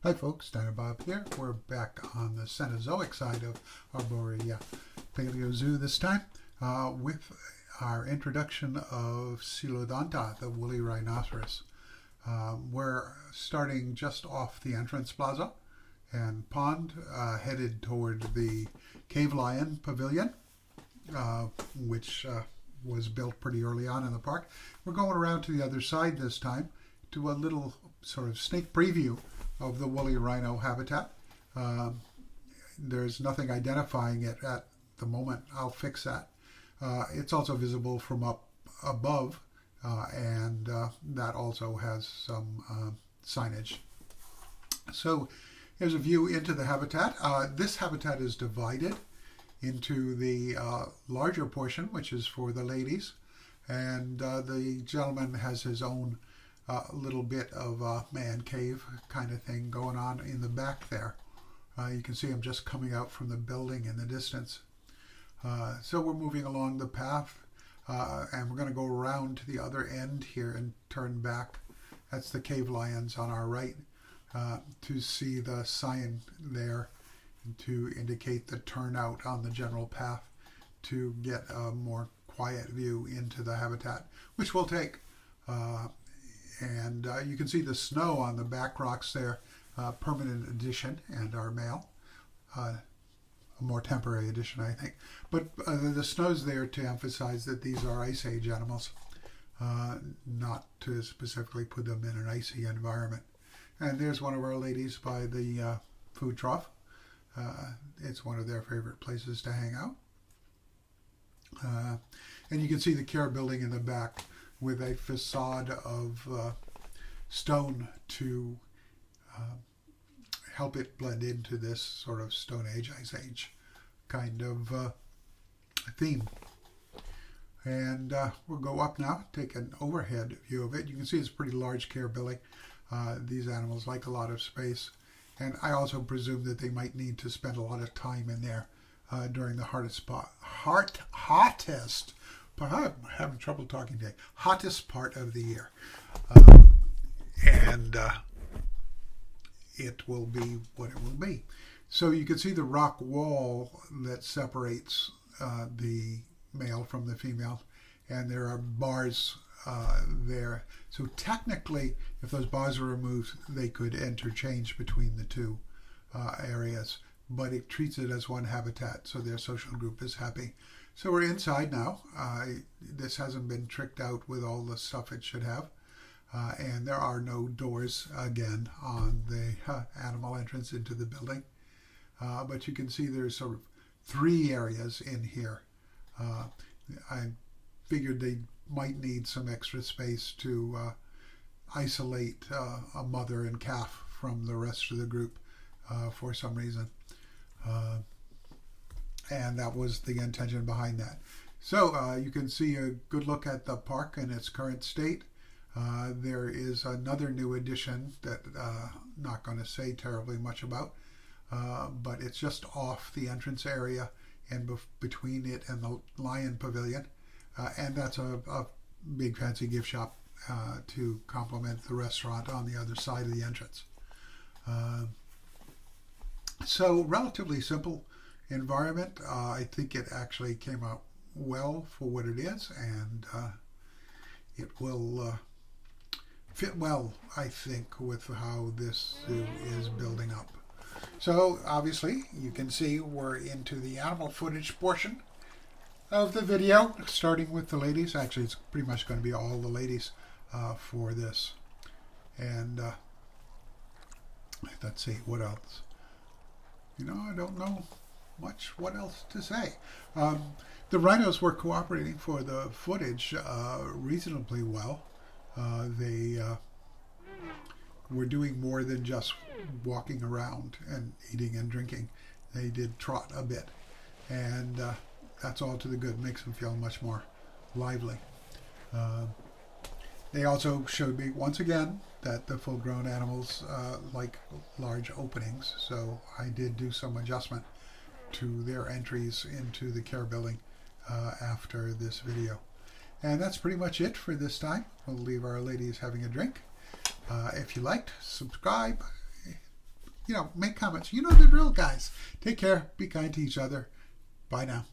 Hi folks, Dino Bob here. We're back on the Cenozoic side of Arborea Paleozoo this time with our introduction of Ceolodonta, the woolly rhinoceros. We're starting just off the entrance plaza and pond, headed toward the cave lion pavilion, which was built pretty early on in the park. We're going around to the other side this time to a little sort of sneak preview of the woolly rhino habitat. There's nothing identifying it at the moment. I'll fix that. It's also visible from up above, and that also has some signage. So here's a view into the habitat. This habitat is divided into the larger portion, which is for the ladies, and the gentleman has his own little bit of a man cave kind of thing going on in the back there. You can see him just coming out from the building in the distance. So we're moving along the path, and we're going to go around to the other end here and turn back. That's the cave lions on our right, to see the sign there to indicate the turnout on the general path to get a more quiet view into the habitat, which we'll take. And you can see the snow on the back rocks there, permanent addition, and our male, a more temporary addition, I think. But the snow's there to emphasize that these are Ice Age animals, not to specifically put them in an icy environment. And there's one of our ladies by the food trough. It's one of their favorite places to hang out. And you can see the care building in the back with a facade of stone to help it blend into this sort of Stone Age, Ice Age kind of theme. And we'll go up now, take an overhead view of it. You can see it's a pretty large care building. These animals like a lot of space. And I also presume that they might need to spend a lot of time in there during the hottest I'm having trouble talking today. Hottest part of the year. And it will be what it will be. So you can see the rock wall that separates the male from the female. And there are bars there. So technically, if those bars are removed, they could interchange between the two areas. But it treats it as one habitat, so their social group is happy. So we're inside now. This hasn't been tricked out with all the stuff it should have. And there are no doors, again, on the animal entrance into the building. But you can see there's sort of three areas in here. I figured they might need some extra space to isolate a mother and calf from the rest of the group for some reason. And that was the intention behind that. So you can see a good look at the park in its current state. There is another new addition that I'm not going to say terribly much about, but it's just off the entrance area and between it and the Lion Pavilion. And that's a big fancy gift shop to complement the restaurant on the other side of the entrance. So relatively simple environment. I think it actually came out well for what it is, and it will fit well, I think, with how this zoo is building up. So obviously you can see we're into the animal footage portion of the video, starting with the ladies. Actually, it's pretty much going to be all the ladies for this. And let's see, what else? I don't know much what else to say. The rhinos were cooperating for the footage reasonably well. They were doing more than just walking around and eating and drinking. They did trot a bit, and that's all to the good. Makes them feel much more lively. They also showed me once again that the full-grown animals like large openings, so I did do some adjustment to their entries into the care building after this video. And that's pretty much it for this time. We'll leave our ladies having a drink. If you liked, subscribe, make comments. You know the drill, guys. Take care. Be kind to each other. Bye now.